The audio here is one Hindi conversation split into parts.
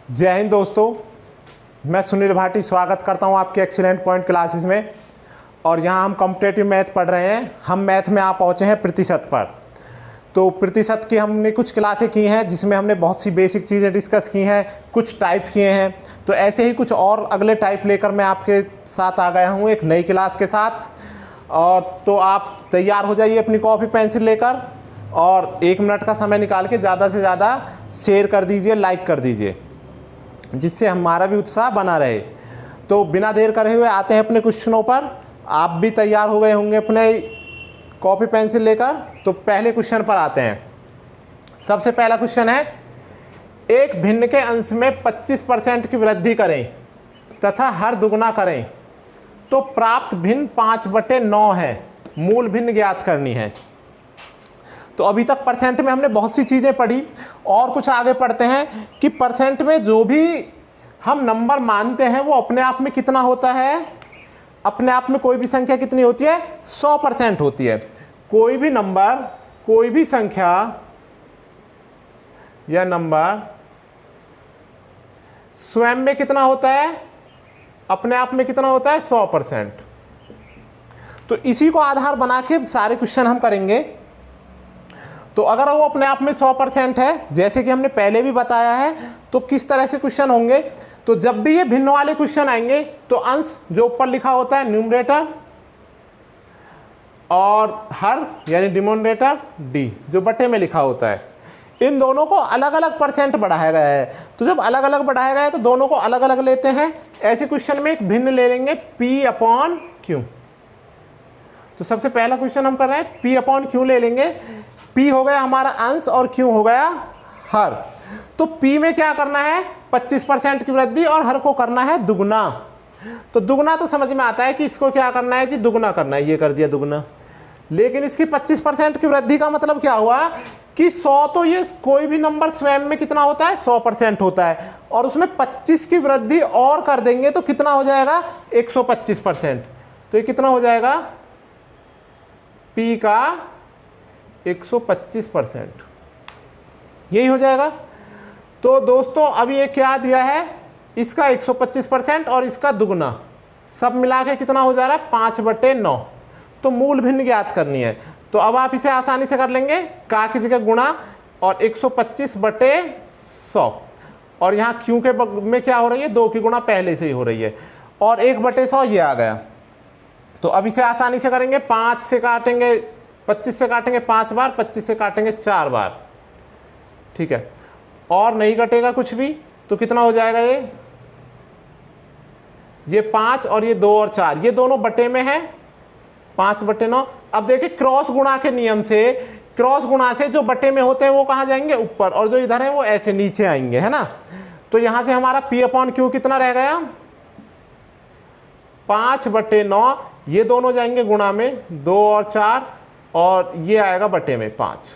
जय हिंद दोस्तों, मैं सुनील भाटी स्वागत करता हूं आपके एक्सीलेंट पॉइंट क्लासेस में। और यहां हम कॉम्पिटेटिव मैथ पढ़ रहे हैं। हम मैथ में आ पहुंचे हैं प्रतिशत पर। तो प्रतिशत की हमने कुछ क्लासें की हैं जिसमें हमने बहुत सी बेसिक चीज़ें डिस्कस की हैं, कुछ टाइप किए हैं। तो ऐसे ही कुछ और अगले टाइप लेकर मैं आपके साथ आ गया हूँ एक नई क्लास के साथ। और तो आप तैयार हो जाइए अपनी कॉपी पेंसिल लेकर और 1 मिनट का समय निकाल के ज़्यादा से ज़्यादा शेयर कर दीजिए, लाइक कर दीजिए, जिससे हमारा भी उत्साह बना रहे। तो बिना देर करे हुए आते हैं अपने क्वेश्चनों पर। आप भी तैयार हो गए होंगे अपने कॉपी पेंसिल लेकर। तो पहले क्वेश्चन पर आते हैं। सबसे पहला क्वेश्चन है, एक भिन्न के अंश में 25% की वृद्धि करें तथा हर दुगना करें तो प्राप्त भिन्न 5/9 है। मूल भिन्न ज्ञात करनी है। तो अभी तक परसेंट में हमने बहुत सी चीज़ें पढ़ी और कुछ आगे पढ़ते हैं कि परसेंट में जो भी हम नंबर मानते हैं वो अपने आप में कितना होता है। अपने आप में कोई भी संख्या कितनी होती है? 100% होती है। कोई भी नंबर, कोई भी संख्या या नंबर स्वयं में कितना होता है? अपने आप में कितना होता है? 100%। तो इसी को आधार बना के सारे क्वेश्चन हम करेंगे। तो अगर वो अपने आप में 100% है, जैसे कि हमने पहले भी बताया है, तो किस तरह से क्वेश्चन होंगे? तो जब भी ये भिन्न वाले क्वेश्चन आएंगे तो अंश जो ऊपर लिखा होता है न्यूमरेटर और हर यानी डिनोमिनेटर डी जो बटे में लिखा होता है, इन दोनों को अलग अलग परसेंट बढ़ाया गया है। तो जब अलग अलग बढ़ाया गया है तो दोनों को अलग अलग लेते हैं। ऐसे क्वेश्चन में एक भिन्न ले लेंगे P/Q। तो सबसे पहला क्वेश्चन हम कर रहे हैं, P/Q ले लेंगे। P हो गया हमारा अंश और Q हो गया हर। तो P में क्या करना है? 25% की वृद्धि और हर को करना है दुगना। तो दुगना तो समझ में आता है कि इसको क्या करना है जी? दुगना करना है। ये कर दिया दुगना। लेकिन इसकी 25% की वृद्धि का मतलब क्या हुआ कि 100, तो ये कोई भी नंबर स्वयं में कितना होता है? 100% होता है। और उसमें 25 की वृद्धि और कर देंगे तो कितना हो जाएगा? 125%। तो ये कितना हो जाएगा? P का 125%, यही हो जाएगा। तो दोस्तों अब ये क्या दिया है? इसका 125% और इसका दुगना, सब मिला के कितना हो जा रहा है? 5/9। तो मूल भिन्न ज्ञात करनी है। तो अब आप इसे आसानी से कर लेंगे, का की जगह गुणा और 125/100। और यहाँ क्यों के में क्या हो रही है? 2 की गुणा पहले से ही हो रही है और 1/100 ये आ गया। तो अब इसे आसानी से करेंगे। 5 से काटेंगे, 25 से काटेंगे 5 बार, 25 से काटेंगे 4 बार, ठीक है। और नहीं कटेगा कुछ भी, तो कितना हो जाएगा? ये 5 और ये 2 और 4, ये दोनों बटे में है, 5/9। अब देखिए क्रॉस गुणा के नियम से, क्रॉस गुणा से जो बटे में होते हैं वो कहाँ जाएंगे? ऊपर, और जो इधर है वो ऐसे नीचे आएंगे, है ना। तो यहां से हमारा P/Q कितना रह गया? 5/9। ये दोनों जाएंगे गुणा में, 2 और 4, और ये आएगा बटे में 5।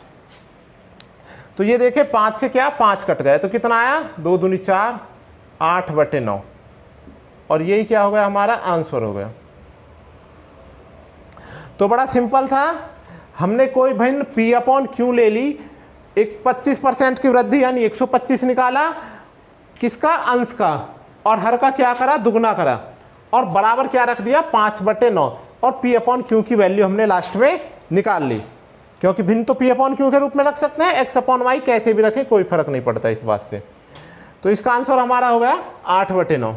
तो ये देखिए 5 से क्या 5 कट गए, तो कितना आया? 2 दूनी 4, 8/9। और यही क्या हो गया? हमारा आंसर हो गया। तो बड़ा सिंपल था। हमने कोई भिन्न P/Q ले ली, एक 25% की वृद्धि यानी 125 निकाला, किसका? अंश का। और हर का क्या करा? दुगना करा। और बराबर क्या रख दिया? 5/9। और P/Q की वैल्यू हमने लास्ट में निकाल ली, क्योंकि भिन्न तो P/Q के रूप में रख सकते हैं, X/Y कैसे भी रखें कोई फर्क नहीं पड़ता इस बात से। तो इसका आंसर हमारा हो गया 8/9।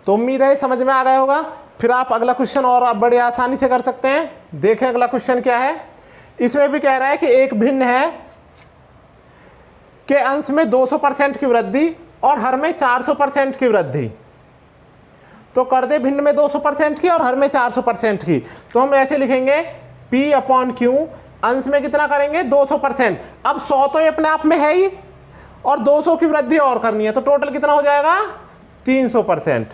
तो उम्मीद है समझ में आ गया होगा। फिर आप अगला क्वेश्चन और आप बड़े आसानी से कर सकते हैं। देखें अगला क्वेश्चन क्या है। इसमें भी कह रहा है कि एक भिन्न है के अंश में 200% की वृद्धि और हर में 400% की वृद्धि। तो कर दे भिन्न में 200% की और हर में 400% की। तो हम ऐसे लिखेंगे P/Q, अंश में कितना करेंगे? 200%। अब 100 तो ये अपने आप में है ही, और 200 की वृद्धि और करनी है, तो टोटल कितना हो जाएगा? 300%।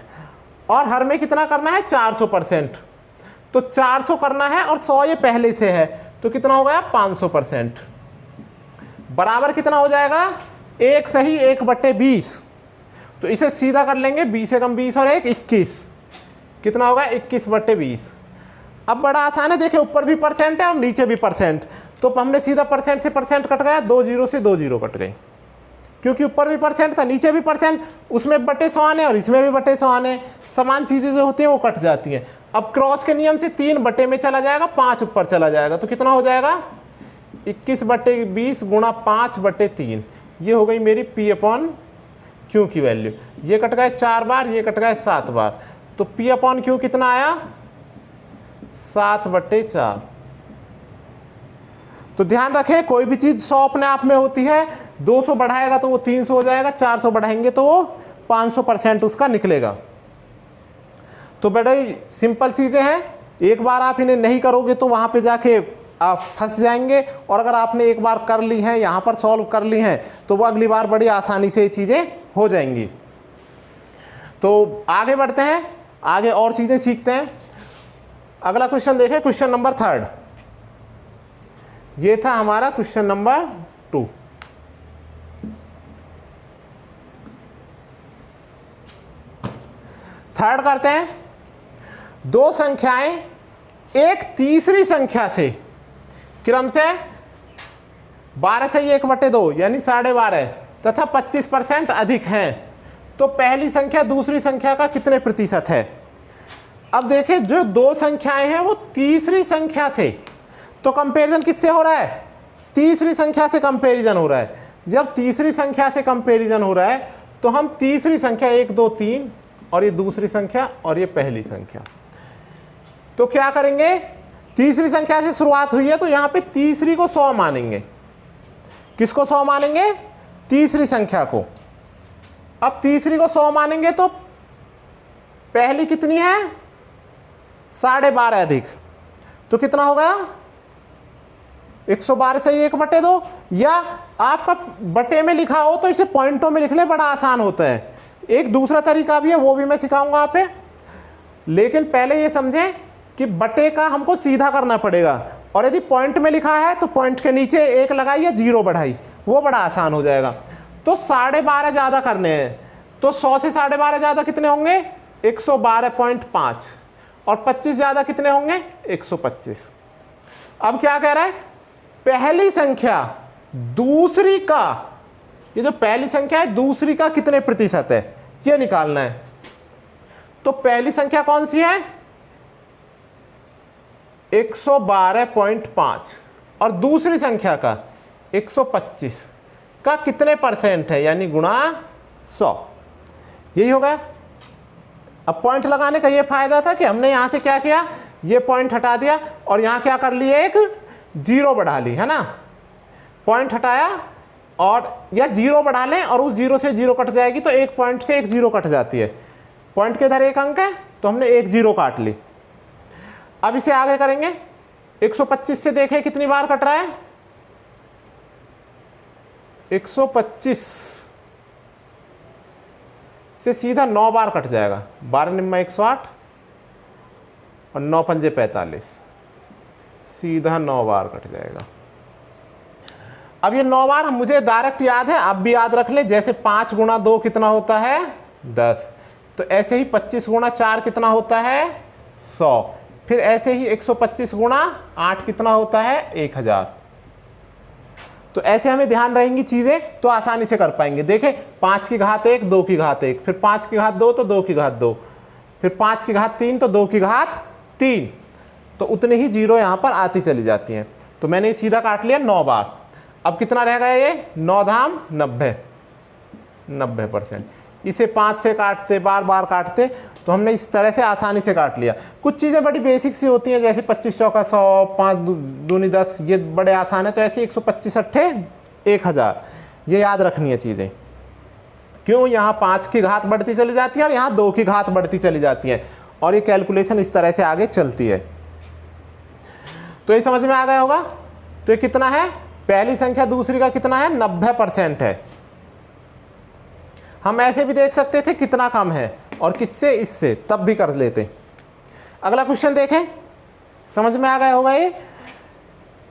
और हर में कितना करना है? 400%। तो 400 करना है और 100 ये पहले से है, तो कितना हो गया? 500%। बराबर कितना हो जाएगा? 1 सही 1/20। तो इसे सीधा कर लेंगे, 20 से कम 20 और 1 21, कितना होगा? 21/20। अब बड़ा आसान है, देखिए ऊपर भी परसेंट है और नीचे भी परसेंट, तो हमने सीधा परसेंट से परसेंट कट गया, 2 जीरो से 2 जीरो कट गई, क्योंकि ऊपर भी परसेंट था नीचे भी परसेंट, उसमें बटे 100 आने और इसमें भी बटे 100 आने, समान चीज़ें जो होती हैं वो कट जाती हैं। अब क्रॉस के नियम से 3 बटे में चला जाएगा, 5 ऊपर चला जाएगा, तो कितना हो जाएगा 21 बटे 20 गुणा 5 बटे 3, ये हो गई मेरी P अपॉन Q की वैल्यू। ये कट गए 4 बार, ये कट गए 7 बार, तो P अपॉन Q कितना आया 7 बटे 4। तो ध्यान रखें कोई भी चीज़ 100 अपने आप में होती है, 200 बढ़ाएगा तो वो 300 हो जाएगा, 400 बढ़ाएंगे तो वो 500% उसका निकलेगा। तो बड़े सिंपल चीज़ें हैं, एक बार आप इन्हें नहीं करोगे तो वहाँ पे जाके आप फंस जाएंगे, और अगर आपने एक बार कर ली हैं, यहाँ पर सॉल्व कर ली हैं, तो वो अगली बार बड़ी आसानी से ये चीज़ें हो जाएंगी। तो आगे बढ़ते हैं, आगे और चीज़ें सीखते हैं। अगला क्वेश्चन देखें, क्वेश्चन नंबर 3। ये था हमारा क्वेश्चन नंबर 2। थर्ड करते हैं, दो संख्याएं एक तीसरी संख्या से क्रम से 12 से 1/2 यानी 12.5 तथा 25% अधिक हैं, तो पहली संख्या दूसरी संख्या का कितने प्रतिशत है। अब देखें जो दो संख्याएं हैं वो तीसरी संख्या से, तो कंपैरिजन किससे हो रहा है, तीसरी संख्या से कंपैरिजन हो रहा है। जब तीसरी संख्या से कंपैरिजन हो रहा है तो हम तीसरी संख्या 1 2 3 और ये दूसरी संख्या और ये पहली संख्या, तो क्या करेंगे, तीसरी संख्या से शुरुआत हुई है तो यहां पे तीसरी को 100 मानेंगे। किसको 100 मानेंगे, तीसरी संख्या को। अब तीसरी को 100 मानेंगे तो पहली कितनी है 12.5 अधिक, तो कितना होगा 112 से 1/2, या आपका बटे में लिखा हो तो इसे पॉइंटों में लिख ले, बड़ा आसान होता है। एक दूसरा तरीका भी है, वो भी मैं सिखाऊंगा आप पे, लेकिन पहले ये समझें कि बटे का हमको सीधा करना पड़ेगा, और यदि पॉइंट में लिखा है तो पॉइंट के नीचे 1 लगाई या 0 बढ़ाई, वो बड़ा आसान हो जाएगा। तो 12.5 ज़्यादा करने हैं, तो 100 से 12.5 ज़्यादा कितने होंगे 112.5, और 25 ज़्यादा कितने होंगे 125। अब क्या कह रहा है, पहली संख्या दूसरी का, ये जो पहली संख्या है दूसरी का कितने प्रतिशत है ये निकालना है। तो पहली संख्या कौन सी है 112.5, और दूसरी संख्या का 125 का कितने परसेंट है, यानी गुणा 100, यही होगा। अब पॉइंट लगाने का ये फायदा था कि हमने यहां से क्या किया, ये पॉइंट हटा दिया और यहां क्या कर लिए, एक 0 बढ़ा ली, है ना, पॉइंट हटाया और या 0 बढ़ा लें और उस 0 से 0 कट जाएगी, तो एक पॉइंट से एक 0 कट जाती है, पॉइंट के इधर एक अंक है तो हमने एक 0 काट ली। अब इसे आगे करेंगे, 125 से देखें कितनी बार कट रहा है, 125 से सीधा 9 बार कट जाएगा, 12 निम्मा 108 और 9 पंजे 45, सीधा 9 बार कट जाएगा। अब ये 9 बार मुझे डायरेक्ट याद है, आप भी याद रख ले, जैसे 5 गुणा 2 कितना होता है 10, तो ऐसे ही 25 गुणा 4 कितना होता है 100, फिर ऐसे ही 125 गुणा 8 कितना होता है 1000। तो ऐसे हमें ध्यान रहेंगी चीजें तो आसानी से कर पाएंगे। देखें 5 की घात 1, 2 की घात 1, फिर 5 की घात 2 तो 2 की घात 2, फिर 5 की घात 3 तो 2 की घात 3, तो उतने ही 0 यहाँ पर आती चली जाती हैं। तो मैंने सीधा काट लिया 9 बार। अब कितना रह गया ये 9 धाम 90%। इसे 5 से काटते, बार बार काटते, तो हमने इस तरह से आसानी से काट लिया। कुछ चीज़ें बड़ी बेसिक सी होती हैं, जैसे 25 चौका 100, 5 दूनी 10, ये बड़े आसान है। तो ऐसे 125 अट्ठे 1000, ये याद रखनी है चीज़ें। क्यों, यहाँ 5 की घात बढ़ती चली जाती है और यहाँ 2 की घात बढ़ती चली जाती है, और ये कैलकुलेशन इस तरह से आगे चलती है। तो ये समझ में आ गया होगा। तो ये कितना है, पहली संख्या दूसरी का कितना है 90% है। हम ऐसे भी देख सकते थे कितना कम है, और किससे, इससे, तब भी कर लेते। अगला क्वेश्चन देखें, समझ में आ गया होगा ये।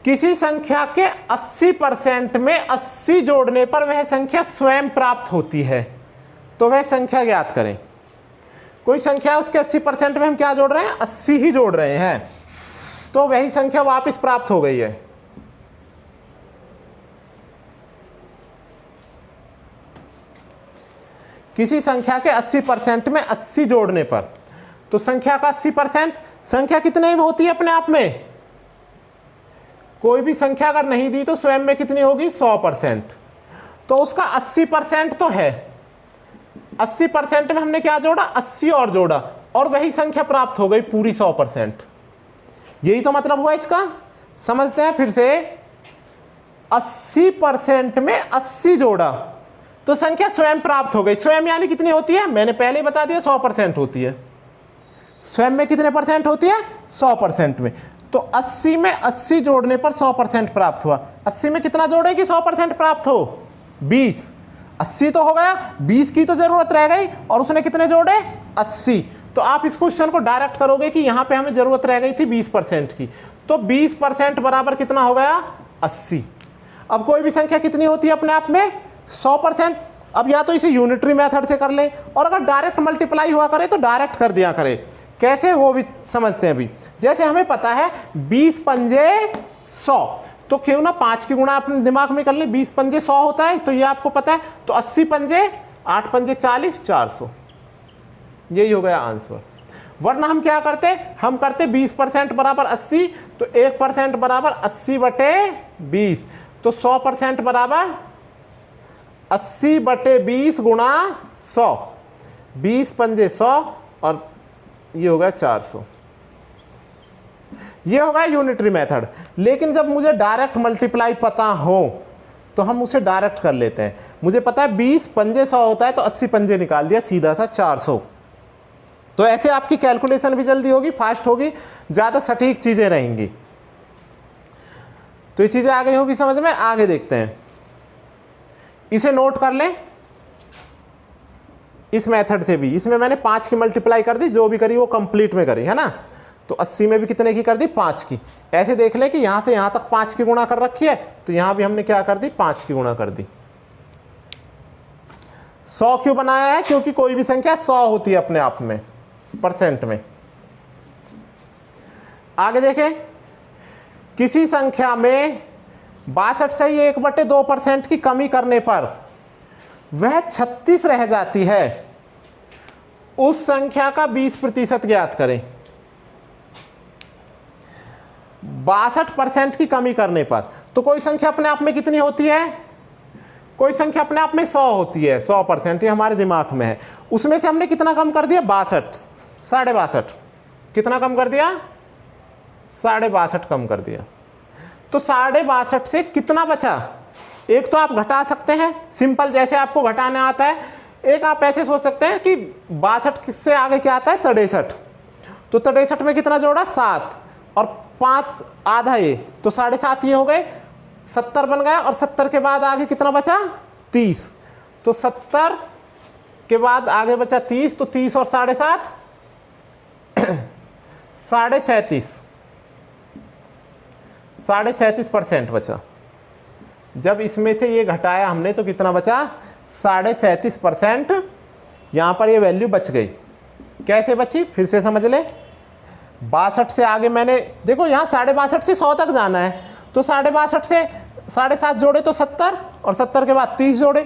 किसी संख्या के 80% में 80 जोड़ने पर वह संख्या स्वयं प्राप्त होती है, तो वह संख्या ज्ञात करें। कोई संख्या उसके 80% में हम क्या जोड़ रहे हैं 80 ही जोड़ रहे हैं, तो वही संख्या वापस प्राप्त हो गई है। किसी संख्या के 80% में 80 जोड़ने पर, तो संख्या का 80%, संख्या कितने में होती है अपने आप में? कोई भी संख्या अगर नहीं दी तो स्वयं में कितनी होगी? 100%। तो उसका 80% तो है, 80% में हमने क्या जोड़ा? 80 और जोड़ा, और वही संख्या प्राप्त हो गई पूरी 100%। यही तो मतलब हुआ इसका। समझते हैं फिर से। 80% में 80 जोड़ा तो संख्या स्वयं प्राप्त हो गई। स्वयं यानी कितनी होती है? मैंने पहले ही बता दिया, 100% होती है। स्वयं में कितने परसेंट होती है? 100% में। तो 80 में 80 जोड़ने पर 100% प्राप्त हुआ। 80 में कितना जोड़े कि 100% प्राप्त हो? 20। 80 तो हो गया, 20 की तो जरूरत रह गई, और उसने कितने जोड़े? 80। तो आप इस क्वेश्चन को डायरेक्ट करोगे कि यहां पे हमें जरूरत रह गई थी 20% की, तो 20% बराबर कितना हो गया? 80। अब कोई भी संख्या कितनी होती है अपने आप में? 100%। अब या तो इसे यूनिटरी मेथड से कर लें, और अगर डायरेक्ट मल्टीप्लाई हुआ करे तो डायरेक्ट कर दिया करे। कैसे, वो भी समझते हैं अभी। जैसे हमें पता है 20 पंजे 100, तो क्यों ना 5 की गुणा अपने दिमाग में कर लें। 20 पंजे 100 होता है, तो ये आपको पता है। तो 80 पंजे 8 पंजे 40, 400। यही हो गया आंसर। वरना हम क्या करते? हम करते 20% बराबर 80, तो 1% बराबर 80/20, तो 100% बराबर 80/20 गुणा 100। 20 पंजे 100, और ये हो गया 400। ये होगा यूनिटरी मेथड। लेकिन जब मुझे डायरेक्ट मल्टीप्लाई पता हो तो हम उसे डायरेक्ट कर लेते हैं। मुझे पता है 20 पंजे 100 होता है, तो 80 पंजे निकाल दिया, सीधा सा 400। तो ऐसे आपकी कैलकुलेशन भी जल्दी होगी, फास्ट होगी, ज़्यादा सटीक चीज़ें रहेंगी। तो ये चीज़ें आ गई होगी समझ में। आगे देखते हैं, इसे नोट कर लें। इस मेथड से भी, इसमें मैंने 5 की मल्टीप्लाई कर दी, जो भी करी वो कंप्लीट में करी है ना। तो 80 में भी कितने की कर दी? 5 की। ऐसे देख लें कि यहाँ से यहाँ तक 5 की गुणा कर रखी है, तो यहाँ भी हमने क्या कर दी? 5 की गुणा कर दी। 100 क्यों बनाया है? क्योंकि कोई भी संख्या 100 होती है अपने आप में, परसेंट में। आगे देखें, किसी संख्या में 62 से 1/2% की कमी करने पर वह 36 रह जाती है, उस संख्या का 20% ज्ञात करें। 62% की कमी करने पर, तो कोई संख्या अपने आप में कितनी होती है? कोई संख्या अपने आप में 100 होती है, 100%, ये हमारे दिमाग में है। उसमें से हमने कितना कम कर दिया? 62, 62.5। कितना कम कर दिया? 62.5 कम कर दिया। तो 62.5 से कितना बचा? एक तो आप घटा सकते हैं सिंपल, जैसे आपको घटाना आता है। एक आप ऐसे सोच सकते हैं कि 62 से आगे क्या आता है? 63। तो 63 में कितना जोड़ा? 7, और 5 आधा ये, तो 7.5 ये हो गए, 70 बन गया। और 70 के बाद आगे कितना बचा? 30। तो 70 के बाद आगे बचा 30, तो 30 और 7.5 37% बचा। जब इसमें से ये घटाया हमने तो कितना बचा? 37%। यहाँ पर ये वैल्यू बच गई। कैसे बची? फिर से समझ ले। 62 से आगे मैंने, देखो यहाँ 62.5 से 100 तक जाना है, तो 62.5 से 7.5 जोड़े तो 70, और 70 के बाद 30 जोड़े,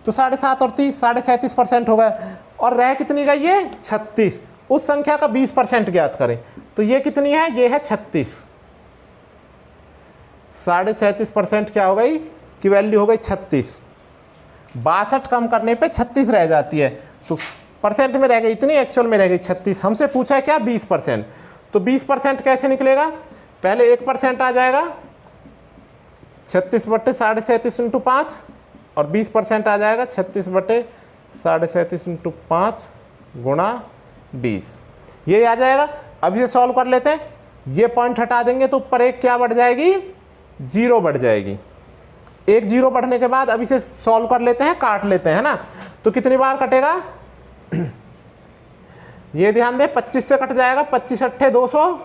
तो 7.5 और 30, 37% हो गया। और रह कितनी गई? ये 36। उस संख्या का 20% ज्ञात करें। तो ये कितनी है? ये है 36। 37.5% क्या हो गई कि वैल्यू हो गई 36। 62 कम करने पे 36 रह जाती है, तो परसेंट में रह गई इतनी, एक्चुअल में रह गई 36। हमसे पूछा है क्या? 20%। तो 20% कैसे निकलेगा? पहले 1% आ जाएगा, 36/37 × 5, और 20% आ जाएगा 36/37 × 5 गुणा 20। ये आ जाएगा। अब ये सॉल्व कर लेते हैं। ये पॉइंट हटा देंगे तो ऊपर एक क्या बढ़ जाएगी? 0 बढ़ जाएगी। एक 0 बढ़ने के बाद अब इसे सॉल्व कर लेते हैं, काट लेते हैं, है ना। तो कितनी बार कटेगा? ये ध्यान दें, 25 से कट जाएगा, 25 अट्ठे 200,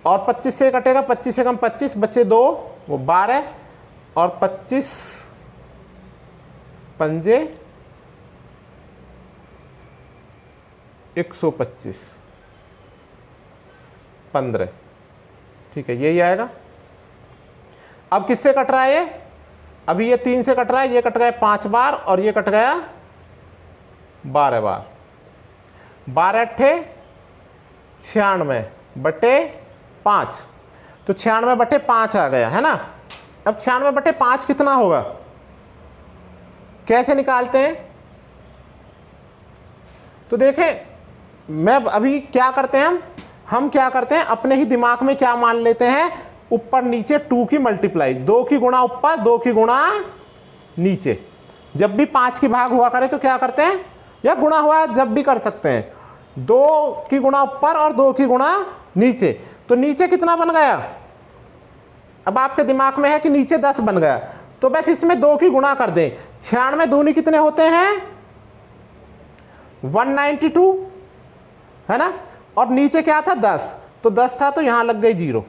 और 25 से कटेगा, 25 से कम 25, बचे 2, वो 12, और 25 पंजे 125, 15। ठीक है, यही आएगा। अब किससे कट रहा है ये? अभी ये 3 से कट रहा है, ये कट गया 5 बार और ये कट गया 12 बार। 12 अट्ठे 96 बटे 5, तो 96 बटे 5 आ गया है ना। अब 96 बटे 5 कितना होगा, कैसे निकालते हैं? तो देखें, मैं अभी क्या करते हैं, हम क्या करते हैं, अपने ही दिमाग में क्या मान लेते हैं, ऊपर नीचे 2 की मल्टीप्लाई, 2 की गुणा ऊपर 2 की गुणा नीचे। जब भी 5 की भाग हुआ करे तो क्या करते हैं, या गुणा हुआ जब भी कर सकते हैं, 2 की गुणा ऊपर और 2 की गुणा नीचे। तो नीचे कितना बन गया, अब आपके दिमाग में है कि नीचे 10 बन गया, तो बस इसमें 2 की गुणा कर दें। 96 दूनी कितने होते हैं, 192 है ना, और नीचे क्या था 10, तो 10 था तो यहां लग गई 0,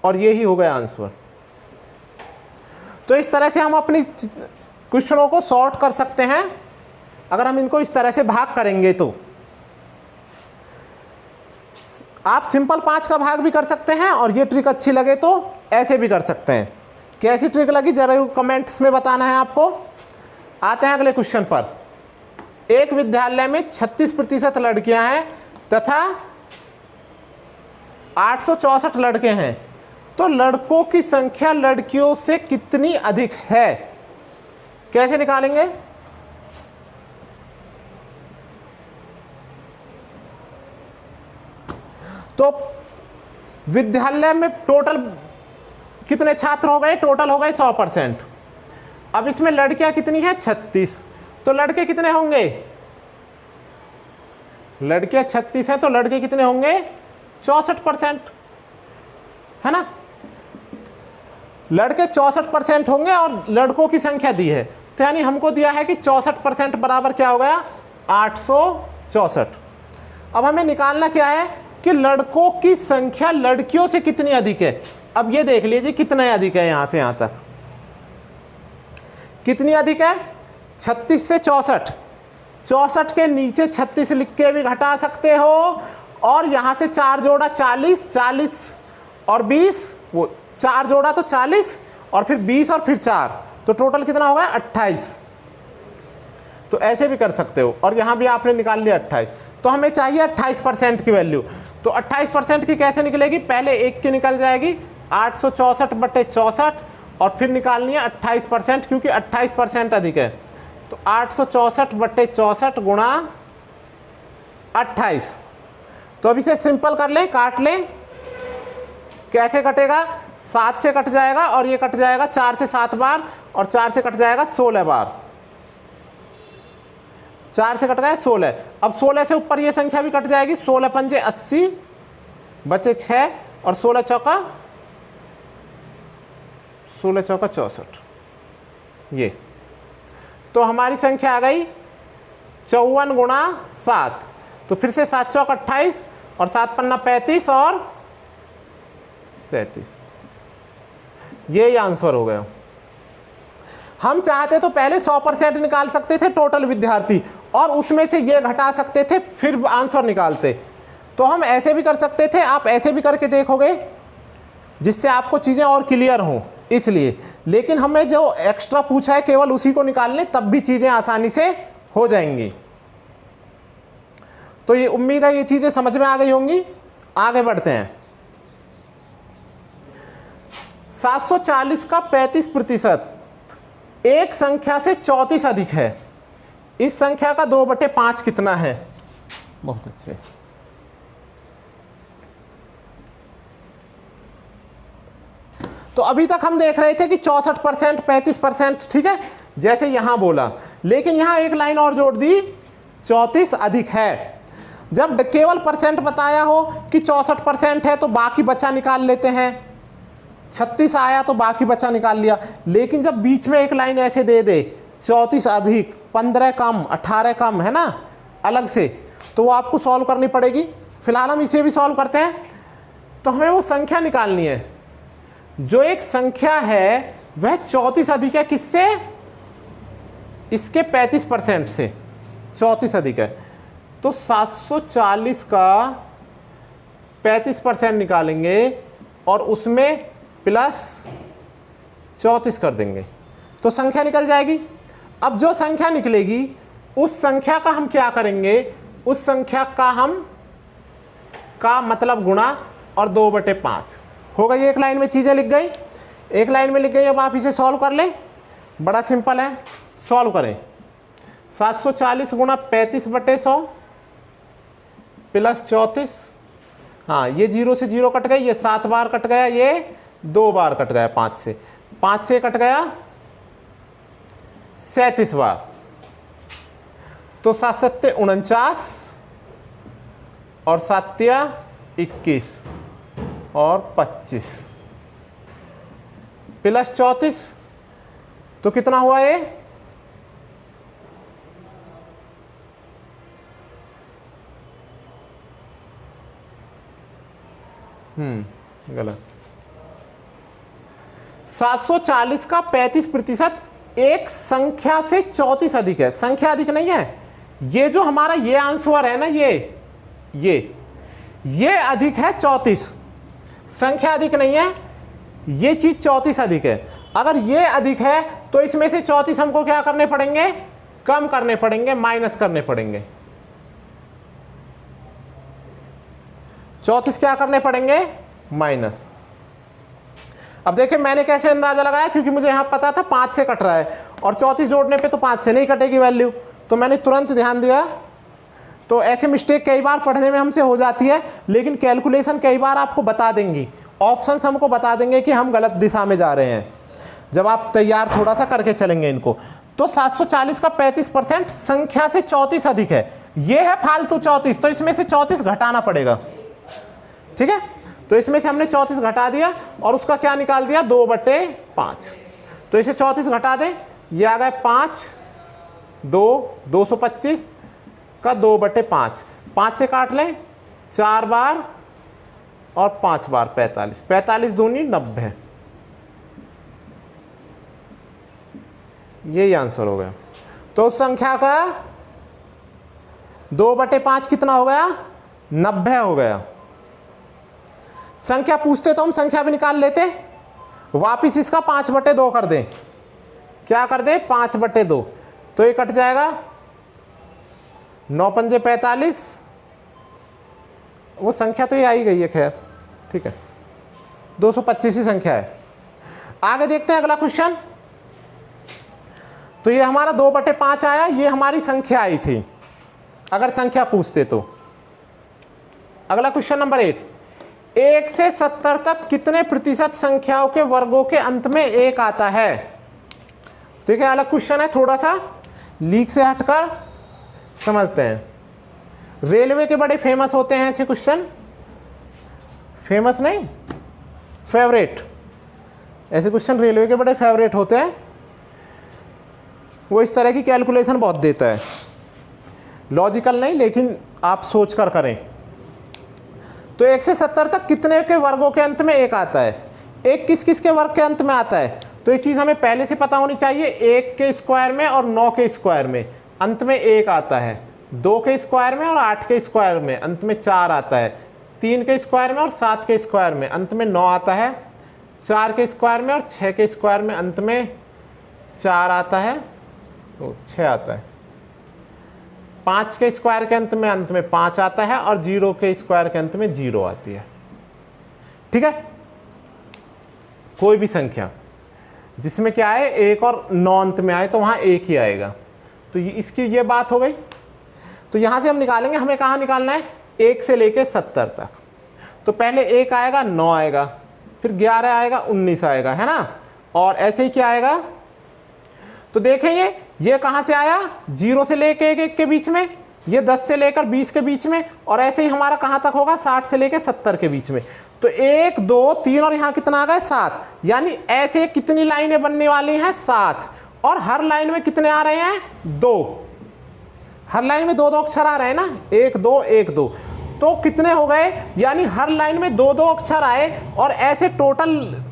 और यही हो गया आंसर। तो इस तरह से हम अपनी क्वेश्चनों को सॉर्ट कर सकते हैं, अगर हम इनको इस तरह से भाग करेंगे। तो आप सिंपल 5 का भाग भी कर सकते हैं, और ये ट्रिक अच्छी लगे तो ऐसे भी कर सकते हैं। कैसी ट्रिक लगी जरूर कमेंट्स में बताना है आपको। आते हैं अगले क्वेश्चन पर। एक विद्यालय में 36% लड़कियां हैं तथा 864 लड़के हैं, तो लड़कों की संख्या लड़कियों से कितनी अधिक है, कैसे निकालेंगे? तो विद्यालय में टोटल कितने छात्र हो गए, टोटल हो गए 100%। अब इसमें लड़कियां कितनी है 36, तो लड़के कितने होंगे, लड़कियां 36 है तो लड़के कितने होंगे 64%, है ना। लड़के 64% होंगे और लड़कों की संख्या दी है, तो यानी हमको दिया है कि 64% बराबर क्या हो गया 864। अब हमें निकालना क्या है कि लड़कों की संख्या लड़कियों से कितनी अधिक है। अब ये देख लीजिए कितना अधिक है, यहां से यहां तक कितनी अधिक है, 36 से 64। 64 के नीचे 36 लिख के भी घटा सकते हो, और यहां से 4 जोड़ा 40, 40 और 20, वो 4 जोड़ा तो 40 और फिर 20 और फिर 4, तो टोटल कितना होगा 28। तो ऐसे भी कर सकते हो, और यहां भी आपने निकाल लिया 28। तो हमें चाहिए 28% की वैल्यू। तो 28% की कैसे निकलेगी, पहले 1 की निकल जाएगी 864 बटे 64, और फिर निकालनी है 28%, क्योंकि 28% अधिक है। तो 864 बटे 64 गुणा 28। तो अब इसे सिंपल कर लें, काट लें। कैसे कटेगा, 7 से कट जाएगा और ये कट जाएगा 4 से 7 बार, और 4 से कट जाएगा 16 बार। 4 से कट गया 16। अब 16 से ऊपर ये संख्या भी कट जाएगी, 16 पंजे 80 बचे 6 और 16 चौका 64। ये तो हमारी संख्या आ गई 54 गुणा 7। तो फिर से 7 चौक 28 और 7 पन्ना 35 और 37। ये आंसर हो गया। हम चाहते तो पहले 100% निकाल सकते थे टोटल विद्यार्थी, और उसमें से ये घटा सकते थे, फिर आंसर निकालते। तो हम ऐसे भी कर सकते थे, आप ऐसे भी करके देखोगे जिससे आपको चीज़ें और क्लियर हों इसलिए। लेकिन हमें जो एक्स्ट्रा पूछा है केवल उसी को निकाल लें, तब भी चीज़ें आसानी से हो जाएंगी। तो ये उम्मीद है ये चीज़ें समझ में आ गई होंगी। आगे बढ़ते हैं। 740 का 35% एक संख्या से 34 अधिक है। इस संख्या का 2/5 कितना है? बहुत अच्छे। तो अभी तक हम देख रहे थे कि 64%, 35%, ठीक है, जैसे यहां बोला। लेकिन यहां एक लाइन और जोड़ दी, 34 अधिक है। जब केवल परसेंट बताया हो कि 64% है तो बाकी बचा निकाल लेते हैं, 36 आया तो बाकी बचा निकाल लिया। लेकिन जब बीच में एक लाइन ऐसे दे दे 34 अधिक, 15 कम, 18 कम, है ना, अलग से, तो वो आपको सॉल्व करनी पड़ेगी। फिलहाल हम इसे भी सॉल्व करते हैं। तो हमें वो संख्या निकालनी है। जो एक संख्या है वह 34 अधिक है किससे? इसके 35% से 34 अधिक है। तो 740 का 35% निकालेंगे और उसमें प्लस 34 कर देंगे तो संख्या निकल जाएगी। अब जो संख्या निकलेगी उस संख्या का हम क्या करेंगे, उस संख्या का हम का मतलब गुणा और 2/5 हो गई। एक लाइन में चीज़ें लिख गई, एक लाइन में लिख गई। अब आप इसे सॉल्व कर लें, बड़ा सिंपल है, सॉल्व करें। 740 गुणा 35/100 प्लस 34, हाँ ये 0 से 0 कट गई, ये 7 बार कट गया, ये 2 बार कट गया, 5 से कट गया 37 बार, तो 7 सत्ते 49 और 7 21 और 25 प्लस 34, तो कितना हुआ ये, गलत। 740 का 35% एक संख्या से 34 अधिक है, संख्या अधिक नहीं है। ये जो हमारा ये आंसर है ना, ये अधिक है 34, संख्या अधिक नहीं है, ये चीज 34 अधिक है। अगर ये अधिक है तो इसमें से 34 हमको क्या करने पड़ेंगे, कम करने पड़ेंगे, माइनस करने पड़ेंगे। 34 क्या करने पड़ेंगे, माइनस। अब देखिए मैंने कैसे अंदाजा लगाया, क्योंकि मुझे यहां पता था 5 से कट रहा है और 34 जोड़ने पे तो 5 से नहीं कटेगी वैल्यू, तो मैंने तुरंत ध्यान दिया। तो ऐसे मिस्टेक कई बार पढ़ने में हमसे हो जाती है, लेकिन कैलकुलेशन कई बार आपको बता देंगी, ऑप्शंस हमको बता देंगे कि हम गलत दिशा में जा रहे हैं, जब आप तैयार थोड़ा सा करके चलेंगे इनको। तो 740 का 35% संख्या से 34 अधिक है, ये है फालतू 34, तो इसमें से 34 घटाना पड़ेगा, ठीक है। तो इसमें से हमने 34 घटा दिया और उसका क्या निकाल दिया, 2/5। तो इसे 34 घटा दें, ये आ गए 5, 225 का 2/5, 5 से काट लें 4 बार और 5 बार 45, 45 दूनी 90, यही आंसर हो गया। तो उस संख्या का 2/5 कितना हो गया, 90 हो गया। संख्या पूछते तो हम संख्या भी निकाल लेते, वापिस इसका 5/2 कर दें, क्या कर दें, 5/2, तो ये कट जाएगा 9 पंजे 45, वो संख्या तो ये आई गई है, खैर ठीक है, 225 ही संख्या है। आगे देखते हैं अगला क्वेश्चन। तो ये हमारा 2/5 आया, ये हमारी संख्या आई थी अगर संख्या पूछते तो। अगला क्वेश्चन नंबर 8, 1 से 70 तक कितने प्रतिशत संख्याओं के वर्गों के अंत में 1 आता है। ठीक है, अलग क्वेश्चन है, थोड़ा सा लीक से हटकर समझते हैं। रेलवे के बड़े फेमस होते हैं ऐसे क्वेश्चन, फेमस नहीं, फेवरेट, ऐसे क्वेश्चन रेलवे के बड़े फेवरेट होते हैं। वो इस तरह की कैलकुलेशन बहुत देता है, लॉजिकल नहीं, लेकिन आप सोच कर करें। तो 1 से 70 तक कितने के वर्गों के अंत में 1 आता है, 1 किस किस के वर्ग के अंत में आता है, तो ये चीज़ हमें पहले से पता होनी चाहिए। 1 के स्क्वायर में और 9 के स्क्वायर में अंत में 1 आता है, 2 के स्क्वायर में और 8 के स्क्वायर में अंत में 4 आता है, 3 के स्क्वायर में और 7 के स्क्वायर में अंत में 9 आता है, 4 के स्क्वायर में और 6 के स्क्वायर में अंत में 4 आता है, तो 6 आता है, 5 के स्क्वायर के अंत में 5 आता है और 0 के स्क्वायर के अंत में 0 आती है। ठीक है, कोई भी संख्या जिसमें क्या है 1 और 9 अंत में आए तो वहां 1 ही आएगा। तो इसकी ये बात हो गई। तो यहां से हम निकालेंगे, हमें कहां निकालना है, 1 से लेके 70 तक। तो पहले 1 आएगा, 9 आएगा, फिर 11 आएगा, 19 आएगा, है ना, और ऐसे ही क्या आएगा। तो देखें ये कहां से आया, 0 से लेके 1 के बीच में, ये 10 से लेकर 20 के बीच में, और ऐसे ही हमारा कहां तक होगा, 60 से लेकर 70 के बीच में। तो 1 2 3 और यहां कितना आ गया, 7, यानी ऐसे कितनी लाइनें बनने वाली हैं, 7, और हर लाइन में कितने आ रहे हैं, 2, हर लाइन में 2 अक्षर आ रहे हैं ना, 1 2 1 2, तो कितने हो गए, यानी हर लाइन में 2 अक्षर आए, और ऐसे टोटल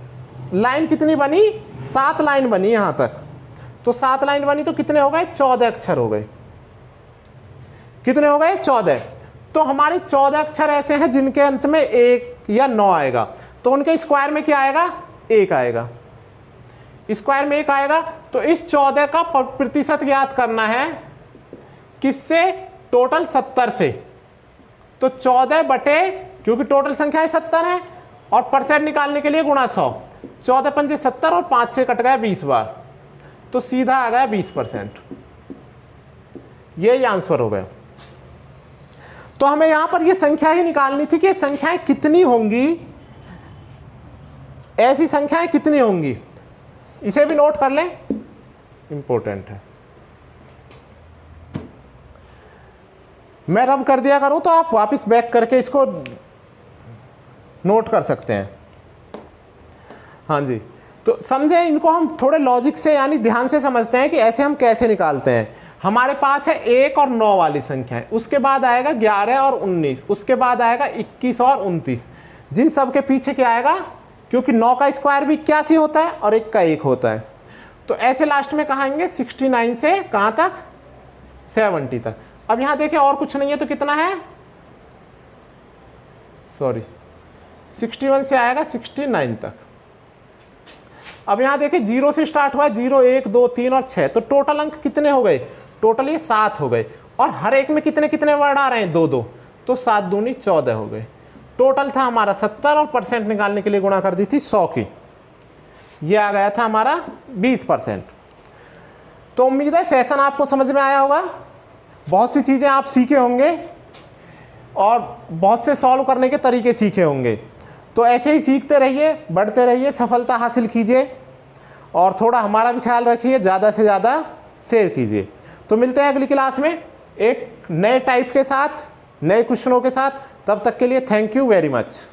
लाइन कितनी बनी, 7 लाइन बनी यहां तक। तो 7 लाइन बनी तो कितने हो गए, 14 अक्षर हो गए। कितने हो गए, 14। तो हमारे 14 अक्षर ऐसे हैं जिनके अंत में 1 या 9 आएगा, तो उनके स्क्वायर में क्या आएगा, 1 आएगा, स्क्वायर में 1 आएगा। तो इस 14 का प्रतिशत ज्ञात करना है, किससे, टोटल 70 से। तो 14 बटे, क्योंकि टोटल संख्या 70 है और परसेंट निकालने के लिए गुणा 100, 14 पंजे 70 और 5 से कट गया 20 बार, तो सीधा आ गया 20%। ये आंसर हो गया। तो हमें यहां पर ये संख्या ही निकालनी थी कि संख्याएं कितनी होंगी, ऐसी संख्याएं कितनी होंगी। इसे भी नोट कर लें, इंपॉर्टेंट है। मैं रब कर दिया करूं तो आप वापस बैक करके इसको नोट कर सकते हैं। हाँ जी, तो समझे, इनको हम थोड़े लॉजिक से यानी ध्यान से समझते हैं कि ऐसे हम कैसे निकालते हैं। हमारे पास है 1 और 9 वाली संख्याएं, उसके बाद आएगा 11 और 19, उसके बाद आएगा 21 और 29। जिन सब के पीछे क्या आएगा, क्योंकि 9 का स्क्वायर भी 81 होता है और 1 का 1 होता है, तो ऐसे लास्ट में कहाँ आएंगे, 69 से कहाँ तक, 70 तक। अब यहाँ देखिए और कुछ नहीं है तो कितना है, सॉरी 61 से आएगा 69 तक। अब यहाँ देखिए 0 से स्टार्ट हुआ है, 0 1 2 3 और 6, तो टोटल अंक कितने हो गए, टोटल ये 7 हो गए, और हर एक में कितने कितने वर्ड आ रहे हैं, 2 2, तो 7 दूनी 14 हो गए। टोटल था हमारा 70 और परसेंट निकालने के लिए गुणा कर दी थी 100 की, ये आ गया था हमारा 20%। तो उम्मीद है सेशन आपको समझ में आया होगा, बहुत सी चीज़ें आप सीखे होंगे और बहुत से सॉल्व करने के तरीके सीखे होंगे। तो ऐसे ही सीखते रहिए, बढ़ते रहिए, सफलता हासिल कीजिए और थोड़ा हमारा भी ख्याल रखिए, ज़्यादा से ज़्यादा शेयर कीजिए। तो मिलते हैं अगली क्लास में एक नए टाइप के साथ, नए क्वेश्चनों के साथ। तब तक के लिए थैंक यू वेरी मच।